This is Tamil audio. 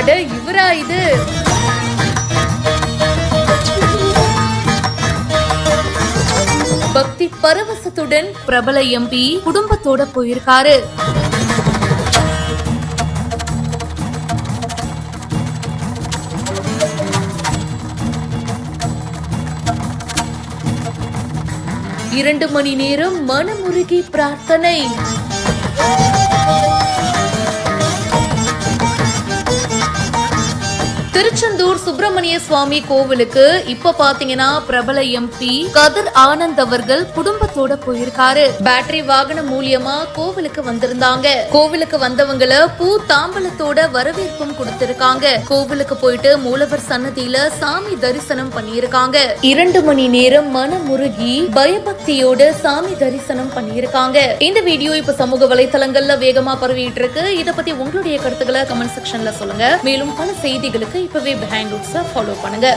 அட இவரா இது? பக்தி பரவசத்துடன் பிரபல எம்பி குடும்பத்தோட போயிருக்காரு. இரண்டு மணி நேரம் மனமுருகி பிரார்த்தனை. திருச்செந்தூர் சுப்பிரமணிய சுவாமி கோவிலுக்கு இப்ப பாத்தீங்கன்னா பிரபல எம்பி கதிர் ஆனந்த் அவர்கள் குடும்பத்தோட போயிருக்காரு. பேட்டரி வாகனம் மூலியமா கோவிலுக்கு வந்திருந்தாங்க. கோவிலுக்கு வந்தவங்கள பூ தாம்பலத்தோட வரவேற்பும் கொடுத்திருக்காங்க. கோவிலுக்கு போயிட்டு மூலவர் சன்னதியில சாமி தரிசனம் பண்ணியிருக்காங்க. 2 மணி நேரம் மனமுருகி பயபக்தியோட சாமி தரிசனம் பண்ணியிருக்காங்க. இந்த வீடியோ இப்ப சமூக வலைதளங்கள்ல வேகமா பரவிட்டு இருக்கு. இத பத்தி உங்களுடைய கருத்துக்களை கமெண்ட் செக்ஷன்ல சொல்லுங்க. மேலும் பல செய்திகளுக்கு இப்பவே பிஹைண்ட் ரூட்ஸை ஃபாலோ பண்ணுங்க.